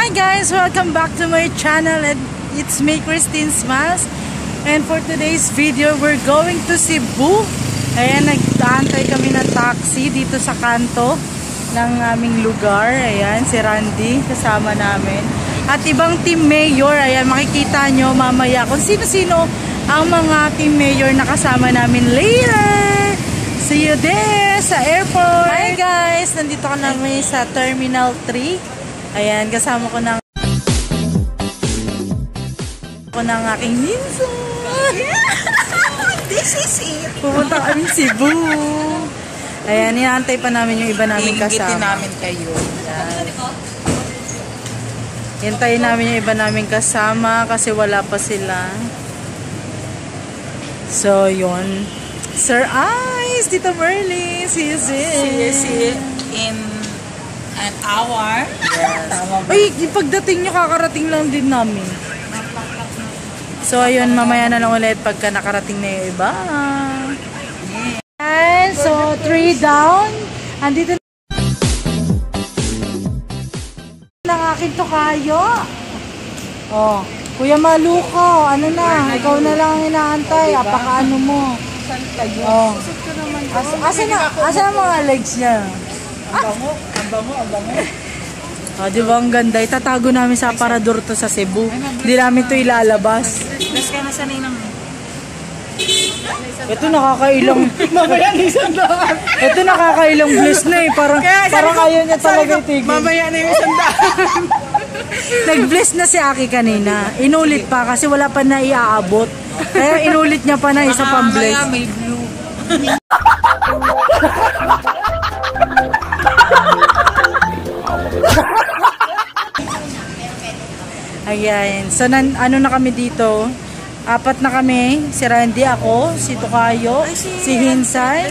Hi guys! Welcome back to my channel and it's me, Christine Smiles. And for today's video, we're going to Cebu. Ayan, nagtaantay kami ng taxi dito sa kanto ng aming lugar. Ayan, si Randy kasama namin. At ibang team mayor, ayan, makikita nyo mamaya kung sino-sino ang mga team mayor na kasama namin later. See you there sa airport. Hi guys! Nandito ka namin sa Terminal 3. Ayan, kasama ko ng aking ninso. This is it. Pupunta kami Cebu. Ayan, inaantay pa namin yung iba namin kasama. Iingitin namin kayo. Ayan. Hintayin namin yung iba namin kasama kasi wala pa sila. So, yun. Sir Ice, Tita Merly, see you soon. In an hour. Yes. Ay, pagdating nyo, kakarating lang din namin. So, ayun, mamaya na lang ulit pagka nakarating na yung iba. And so, 3 down. Andito na ng aking tokayo. Oh, Kuya Maluko, ano na, ikaw na lang ang inaantay. Apaka-ano mo. Oh. Asa ang mga legs niya? Ang bango. Oh, di ba ang ganda? Itatago namin sa aparador to sa Cebu. Hindi namin to ilalabas. Bless ka na sanay ng... Ito nakakailang... Mamaya na isang daan. Ito nakakailang bliss na eh. Parang ayaw niya talaga itigil. Mamaya na yung isang daan. Nag-bliss na si Aki kanina. Inulit pa kasi wala pa na iaabot. Kaya inulit niya pa na isa pang bliss. Mamaya may blue. Ayan. So, ano na kami dito? 4 na kami. Si Randy, ako, si Tokayo, si Hinsay,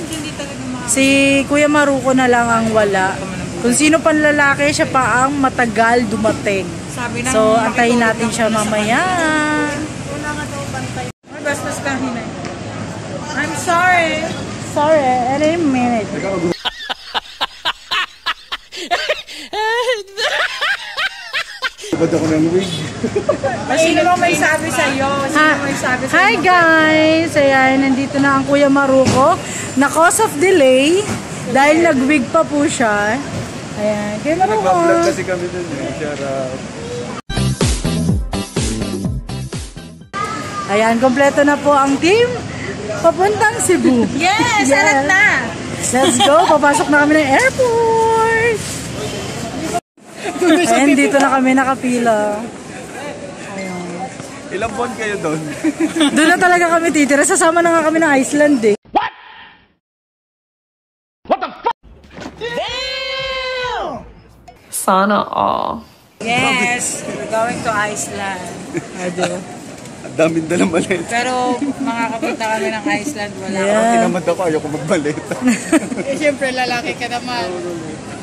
si Kuya Maruko na lang ang wala. Kung sino pang lalaki, siya pa ang matagal dumating. So, antayin natin siya mamaya. Wala nga daw bantay. Ay, bastos ka, Hinay. I'm sorry. Sorry, any minute. Ba't ako ng wig? Sino mo may sabi sa'yo? Hi guys! Ayan, nandito na ang Kuya Maruko. Na cause of delay, dahil nag-wig pa po siya. Ayan, Kuya Maruko. Nag-vlog kasi kami dun eh. Shout out. Ayan, kompleto na po ang team. Papuntang Cebu. Yes! Alam na! Let's go! Papasok na kami ng airport! Ayan, dito na kami nakapila. Ayan. Ilang buwan kayo doon? Doon na talaga kami titira. Sasama na nga kami ng Iceland eh. What? What the fuck? Damn! Sana all. Yes! We're going to Iceland. Ado. Ang daming dalang maleta. Pero makakapunta kami ng Iceland. Wala. Ako tinamad ako, ayoko magbaleta. Eh, siyempre, lalaki ka naman.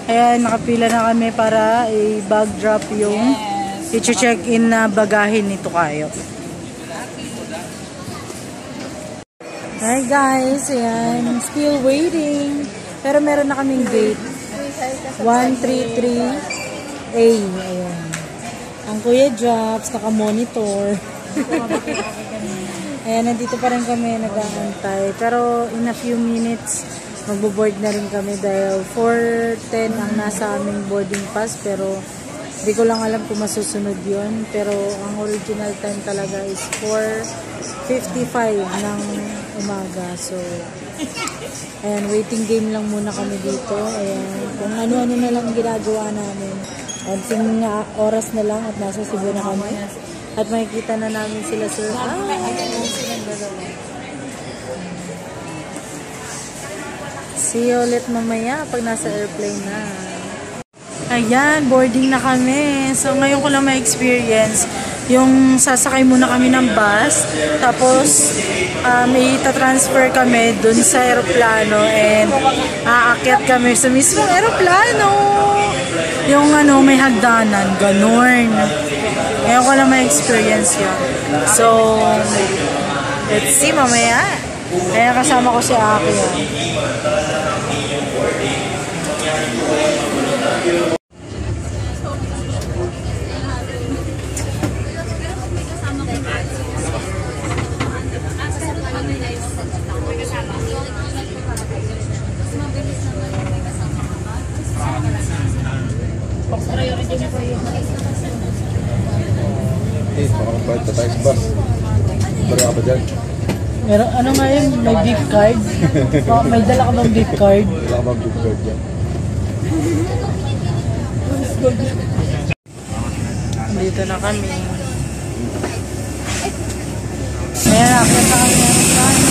Ayan, nakapila na kami para i-bag drop yung i-check-in na bagahin nito kayo. Hi guys, ayan, still waiting. Pero meron na kaming gate. 133A. Ayan. Ang Kuya Jobs, naka-monitor. Ayan, nandito pa rin kami nag-aantay. Pero in a few minutes, magbo-board na rin kami dahil 4:10 ang nasa aming boarding pass. Pero hindi ko lang alam kung masusunod yun. Pero ang original time talaga is 4:55 ng umaga. So, ayan, waiting game lang muna kami dito. Ayan, kung ano-ano na lang ginagawa namin. Konting oras na lang at nasa Cebu na kami. At makikita na namin sila sir. See you ulit mamaya pag nasa airplane na. Ayan, boarding na kami. So, ngayon ko lang ma-experience yung sasakay muna kami ng bus. Tapos, may ita-transfer kami dun sa aeroplano and aakyat kami sa mismong aeroplano. Yung ano, may hagdanan. Ganun. Ngayon ko lang ma-experience yun. So, let's see mamaya. Kaya kasama ko si Aki. Eh, makakapahit pa tayo sa bus. Bari ka pa dyan? Meron, ano nga yun? May gift card? Oh, may dala ka bang gift card? Wala ka bang good card dyan? Dito na kami. Ayan, akit na kami ng plano.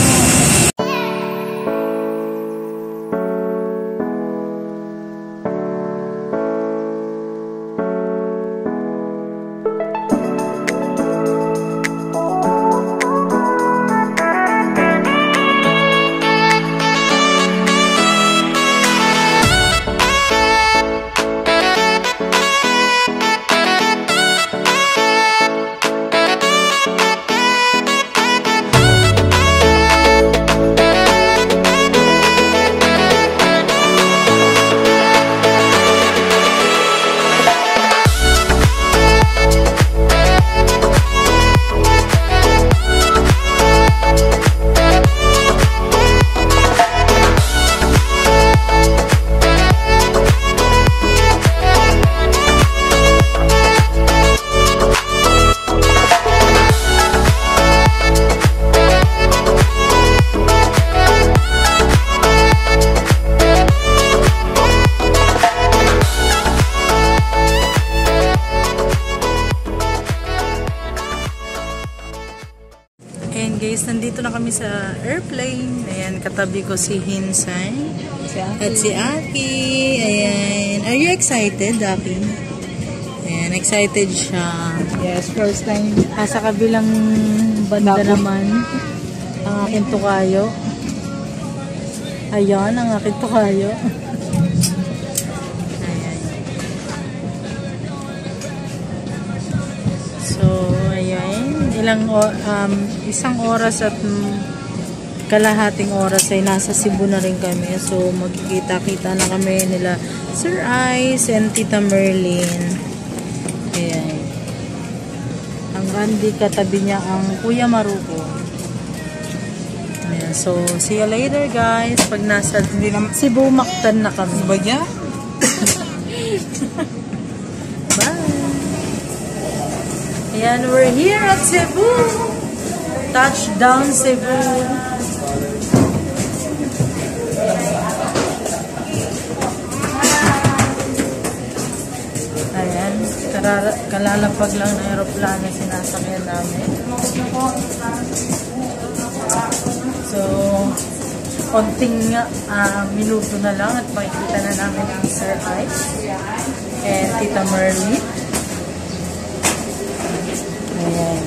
Ayan guys, nandito na kami sa airplane. Ayan, katabi ko si Hinsay at si Aki. Ayan, are you excited, Aki? Ayan, excited siya. Yes, first time. Sa kabilang banda naman, ang aking tukayo. Ayan, ang aking tukayo. Ayan. So, ayan. Isang oras at kalahating oras ay nasa Cebu na rin kami. So, magkikita-kita na kami nila Sir Ice and Tita Merlin. Ayan. Ang Randy, katabi niya ang Kuya Maruko. Ayan. So, see you later guys. Pag nasa Cebu, Mactan na kami. Ba niya? Bye! Ayan, we're here at Cebu. Touchdown Cebu. Ayan, kalalapag lang ng aeroplano sinasakyan namin. So, konting minuto na lang at makikita na namin ang Sir Ice and Tita Merlin. Ayan.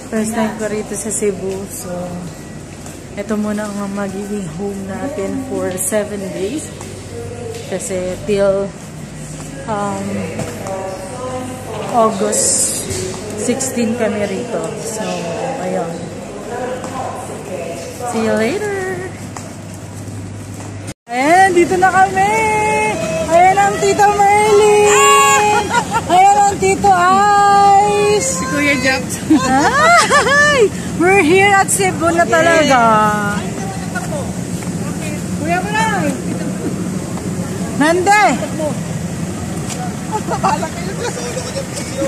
First time ko rito sa Cebu. So, ito muna ang magiging home natin for 7 days. Kasi till August 16 kami rito. So, ayun. See you later! Ayan, dito na kami! Ayan ang Tita Merlin! Ayan ang Tito Ice! Si Kuya Japs. Ay! We're here at Cebu na talaga. Kuya mo na! Nande!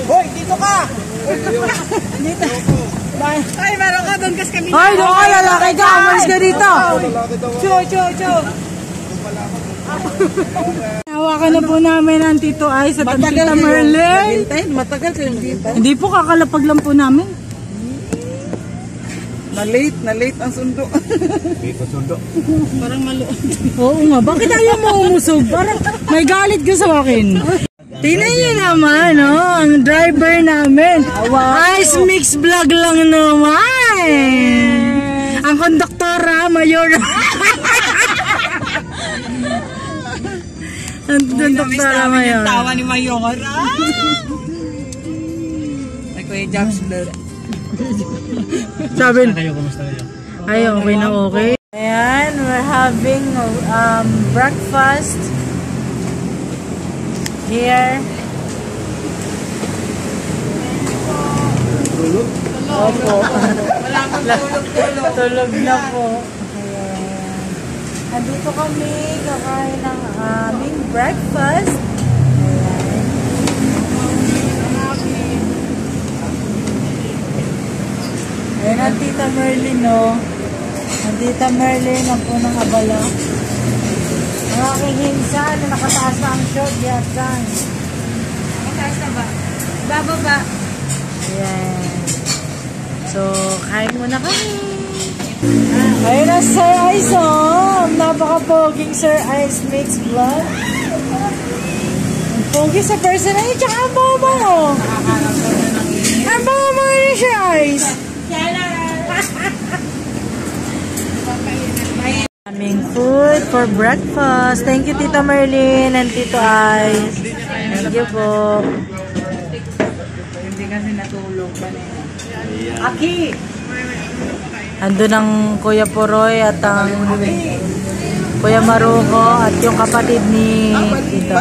Hoy, dito ka! Dito. Ay, meron ka doon kas kami. Ay, doon ka, lalaki ka! Umalis ka dito! Cho! Hawakan na po namin ang Tito Ice at ang Tita Merlin. Matagal kayong dito. Hindi po, kakalapag lang po namin. Na-late ang sundo. Dito sundo. Parang maluot. Oo nga, bakit ayaw mo umusog? Parang may galit ka sa akin. Tingnan niyo naman, no? Ang driver namin. Ice Mix Vlog lang naman. Ang konduktora, Mayor. Ang konduktora, Mayor. Tawa ni Mayor. Ay, Kuya Japs. Sabi ay, okay na okay. Ayan, we're having breakfast here. Opo. Wala kang tulog-tulog. Tulog na po. Ayan. Andito kami, kakain ng aming breakfast. Ayan. Ayan ang Tita Merlin, no? Ang Tita Merlin, ang punang abala. Ang aking hinsan na nakataas na ang short, yes, guys. Mataas na ba? Bababa. Ayan. So, kain muna kami. Ayun na, Sir Ice, oh. Napaka-poging Sir Ice mix vlog. Ang pogi sa personal niya, tsaka ang baba, oh. Ang baba niya, Sir Ice. Aming food for breakfast. Thank you, Tita Merlin and Tito Ice. Thank you po. Hindi kasi natulog ba na yun? Aki! Andun ang Kuya Poroy at ang Kuya Maruko at yung kapatid ni Tito.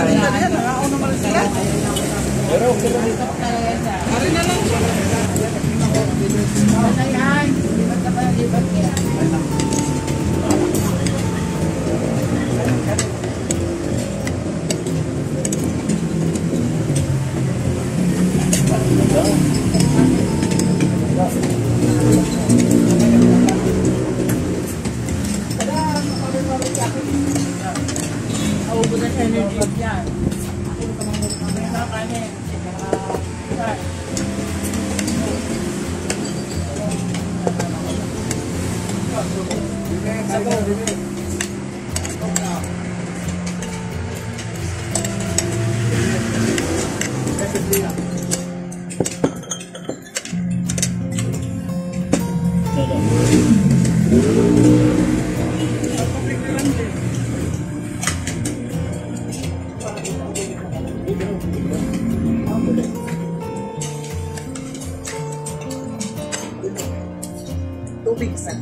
Tubig sa.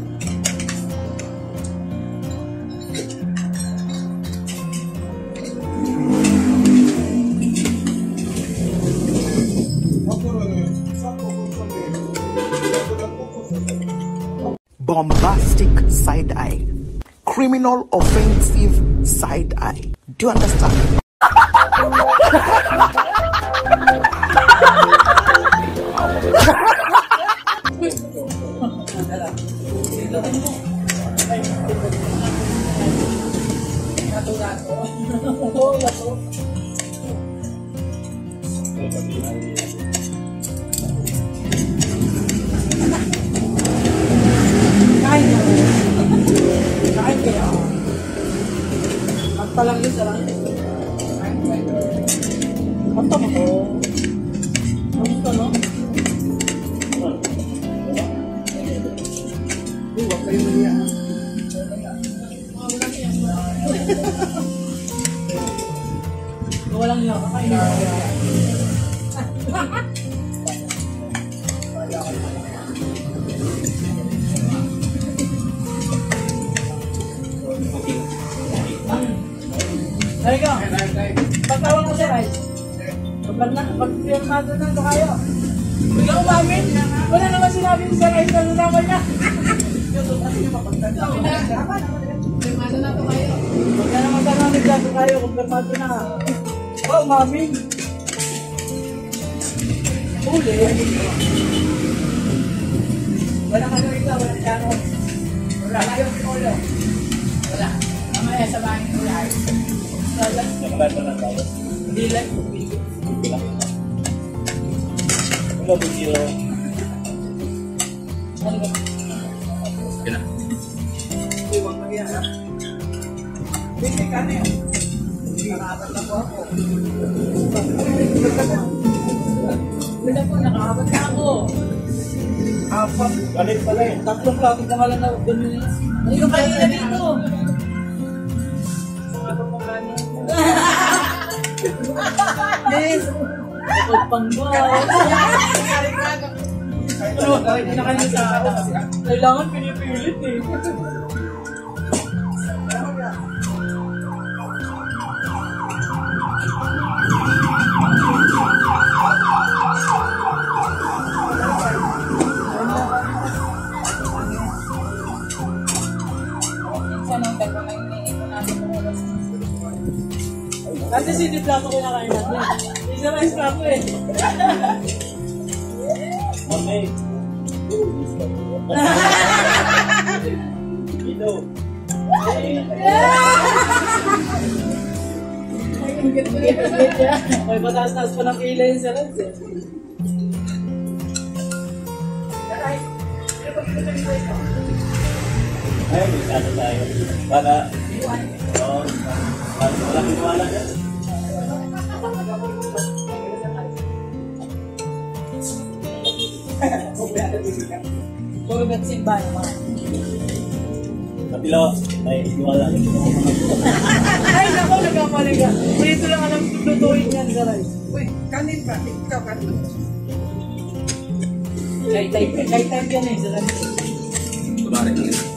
Bombastic side eye, criminal offensive side eye. Do you understand? Palang yun sa lang. Mata mo ko. Ano no? Huwag kayo maniya. Walang niya. Kakain na. Ay ka, pagtawag mo siya, Rice. Pag-pirmado na ito kayo. Biglang umamin. Wala naman sinabi ni Sir Rice na nanaman niya. Pirmado na ito kayo. Wala naman sinabi na ito kayo kung pirmado na. Oh, umamin. Uli. Wala ka rin ka, wala ka. Wala kayo si Olo. Wala. Mamaya sa bahay ni Rice. Nakalive na tayo. Hindi lang. Hindi lang. Ano ba video? Sige na. Iwang na yan, ha? Bisi ka na yun. Nakaabat na po ako. Wala po, nakaabat na ako. Apat. Galit pala eh. Tatlong plato pa nga lang na ganun yun. Ano yung kain na dito? Yes! Kapag pangbaw. Ano? Kahit na kayo sa kailangan pinipilit eh. Kasi hindi plato ko nakain natin. Isa na yung plato eh. Okay. Ito. May pataas-taas pa ng pila yun sa Lance eh. Ay, masyado tayo. Para, walang iwala dyan. Puro gatsimba naman. Kapilo, may iwala. Ay, naku, nagkamali ka. Dito lang alam lutuin yan sa rice. Uy, kanin ba? Ikaw kanin. Kahit time yan eh, sa rice. Kumari ka rin.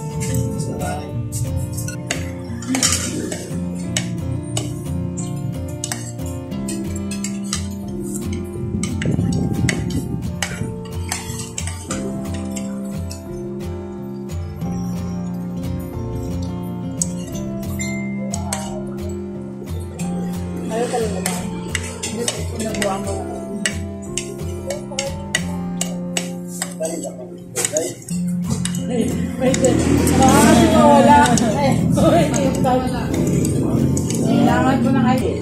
Ayaw ka lang naman. Hindi ko nagawa mo. Wala. Kailangan ko na kayo.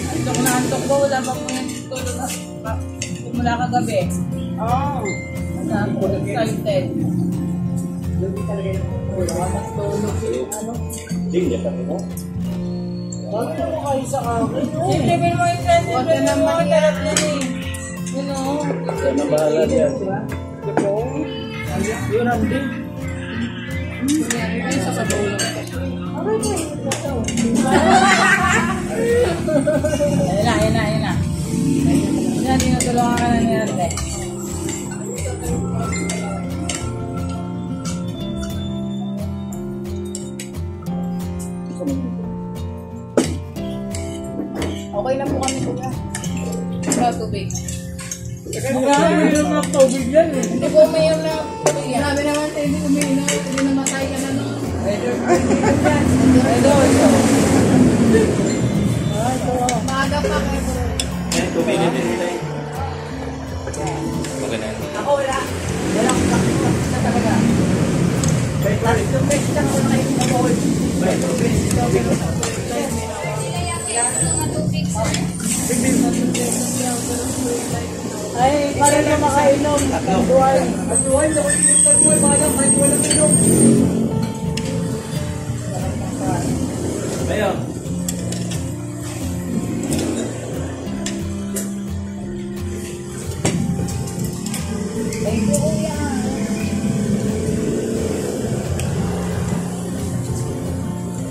Antok na antok ko. Wala pa po yung tulog na. Mula kagabi. Oo. Excited. Hindi talaga yung tulog. Ano? Hindi kami mo. Bakit mo kayo sa akin? Siyempre mo yung trend. Huwag ka naman yan. Yun o. Ito na bahala yan. Ito. Yun ang din. Ay, sa katulog. Ayan na. Yan, tinutulungan ka na ni Arte. Okay na po kami kuya. Wala tubig. Marami na tubig yan eh. Hindi po umayaw na tubig yan. Sabi naman tayo hindi umayaw. Hindi namatay ka na no. Maaga pa kayo po. Tubig din nila eh. Okay na. Ako wala. Wala akong pakita na talaga. Tubig lang ako na kayo kumawal. Ay, para na makainom. Atuan. Atuan, parang kahit walang inom. Ayo. Ay, kuya.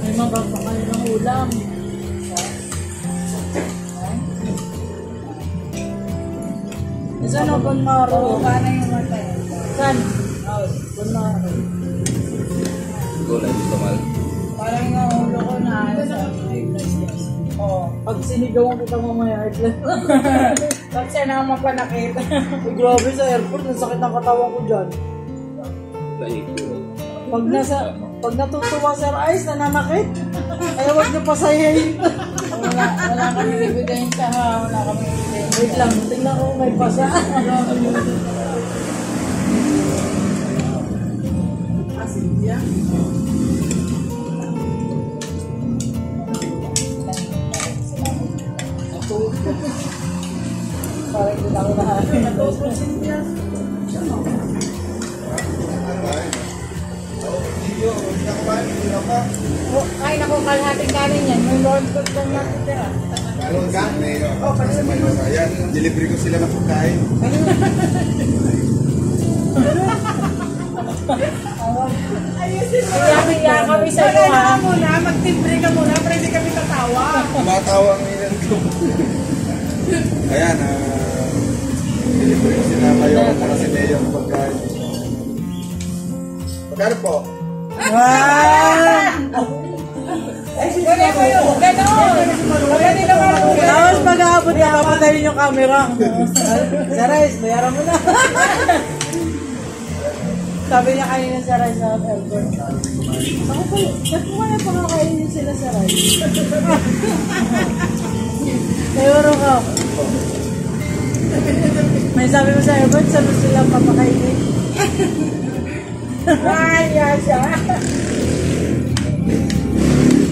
May mababa kayo ng ulam. Saan ang Bonmaro? Paano yung matay? Saan? Bonmaro. Gulay, gusto mal. Parang yung ulo ko na. Oo. Pag sinigawan kita mamaya, pag siya na mapanakit. Grabe sa airport, ang sakit ng katawan ko dyan. Pag natutuwa Sir Ice, nananakit. Kaya huwag niyo pasayayin. Wala kami ibigay sa wala kami ibigay. Wait lang, tingnan ko may pasa. Asidya. Parang hindi na ako nahahin. Kain ako kalahating kanin yan. May Lord Cook lang natin tira. Meron ka? Meron. Kasi meron. Ayan, delivery ko sila ng pagkain. Kaya kami sa iyo ha. Magtimbre ka muna, pero hindi kami tatawa. Matawa ang ilan ko. Ayan, delivery ko sila kayo para si Mayor ng pagkain. Magkano po? Tapos mag-aabot na papatayin yung camera. Sarais, bayaran mo na. Sabi niya kanina sa rice na Albert. Ako pa, ba't mo kaya pakakainin sila sa rice? Euro ka. May sabi mo sa Albert, saan mo sila papakainin? Ay, yan siya.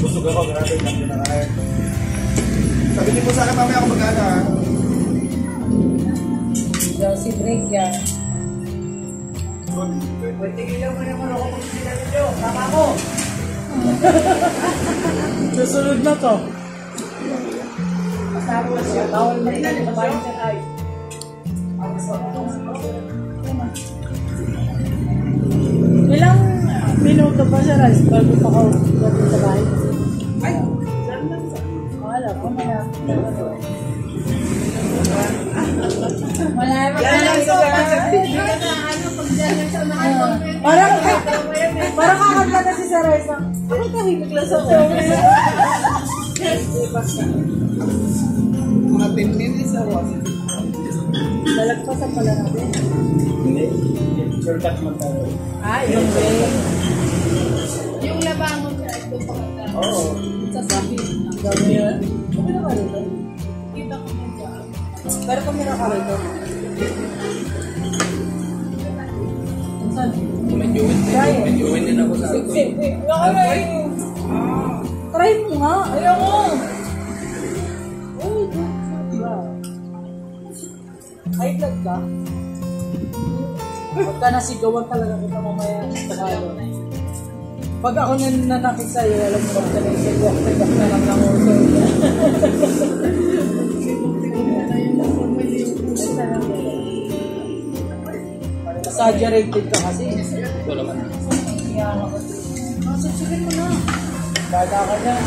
Busog ako, grabe lang pinakain. Sabihin mo sa akin mamaya ako mag-ano ha. Si break yan. Tigilan mo naman ako kung sila nyo. Tama ko. Susunod na to. Tapos siya. Bawal na rin sa bayan sa tayo. Ilang minuto pa siya rice bago pa ako dating sa bahay? Ay! Wala ko na. Wala naman. Yan lang sa Parang kakanta na si Saray sa parang tahimik lang sa Mga 10 minutes ako. lalagpasan pala natin. Hindi. Shortcut man tayo. Yung way. yung labangon siya, ito pa kanta. Oo. Sasabi. Ang dami yun. Kami na ka rito. Kita ko mo dyan. Pero kami na ka rito. Saan? Medyo win din ako sa akin. Try mo nga. Ayaw mo! Uy, diba? High blood ka? Huwag ka nasigawan talaga kita mamaya sa Tagalog. Pag ako nanakit sa'yo, alam mo ba talaga sa walk-back na lang ng uso. Exaggerated ka kasi. Ito naman. Iyan ako. Sige mo na. Bata ka dyan.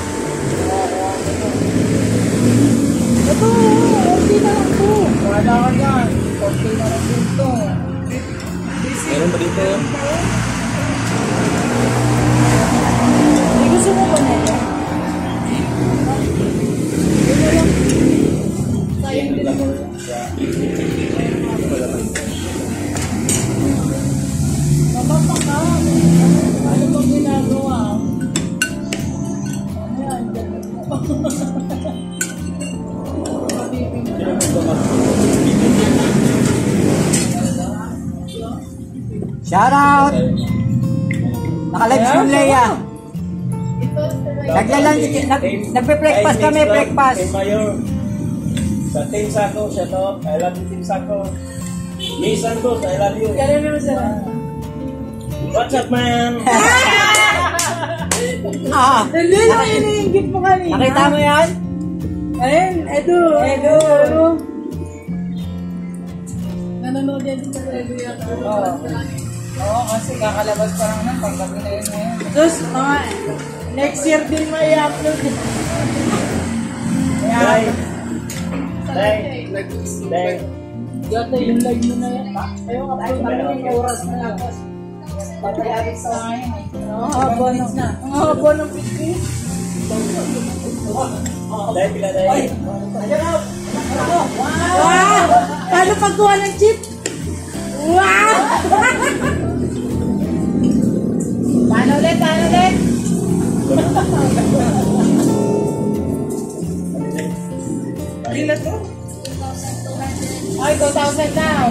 Nakakuha ko ito. Ito, okay na lang ito. Bata ka dyan. Okay na lang ito. Meron ba dito? Gusto mo ba nito? Sayang din mo. Mama ka. Ano bang ginagawa? Ayan, Shout out! Naka-live stream Leia. Nagpe-breakfast kami, breakfast. Team Mayor. Sa Team Sako, shout out. I love you, Team Sako. Miss Santos, I love you. Kaya naman sila. What's up, man? Hindi lang iniinggit mo kanina. Nakita mo yan? Ayun, Edu. Nanonood yan din sa television. Oo, kasi kakalabas pa lang ng paggabi na yun ngayon. Tapos, mga next year din may i-upload. Day. Day. Day. Dati yung live mo na yan. Ayun, upload na yung oras na lang. Patayarin sa ngayon. Ang haba ng picture. Day, pila day. Wow! Paano pagkuha ng chip? Wow! Paano ulit? Ilan to? Ay, 2,000 now.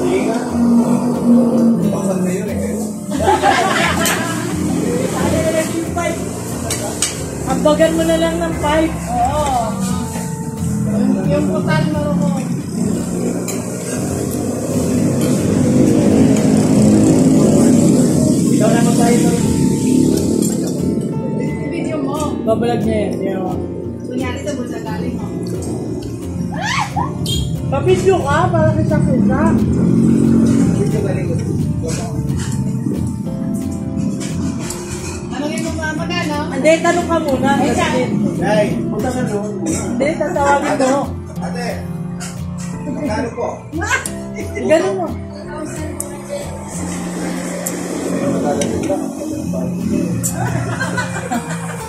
Sige nga. Pasan na yun eh. Ambagan mo na lang ng 5. Oo. Yung putal marunong. Ikaw na magbayad mo. Video mo. Babalag niya yan. Yan o. Kunyari sa bulsa galing mo. Papisyo ka para kita-kita. Ano yung mga magano? Hindi, tanong ka muna. Day, punta sa doon. Hindi, tatawagin mo. Ate, magkano po? Ganun mo.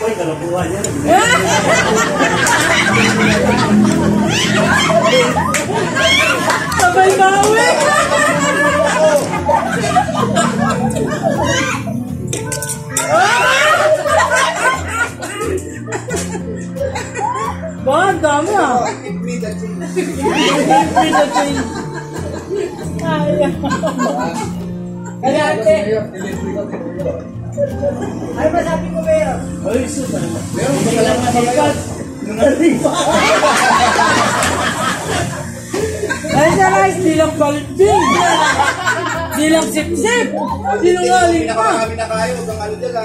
Uy, kalabuhan yan. Sabay bawi. Ba, ang dami ah. Kaya ate. Ano ba sabi ko, Mayor? Ay, sus. Meron ba lang Nalipat. Ay, siya guys, di lang balimbing. Di lang sip-sip. Sinungaling pa. Pinakamarami na kayo, huwag kang ano dyan lang.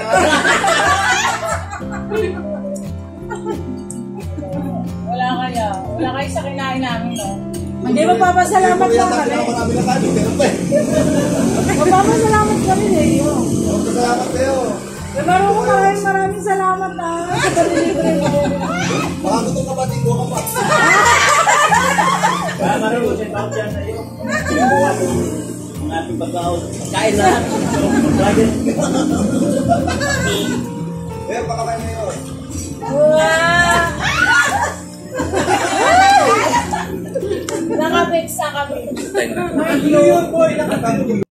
Wala kayo sa kinain namin, no? Hindi, magpapasalamat lang kami. Marami na kayo, pero pa eh. Magpapasalamat kami eh. Salamat kayo. Laro ko maraming salamat na. Sa pag-delivery mo. Baka gusto ka ba, tinggo ka pa. Kaya marunong siya tao dyan sa iyo. Sinubuha ko ang ating pagkaon. Kain na. Vlogger. Pero baka kayo na yun. Nakapeksa kami. Ay, yun boy. Nakatangin.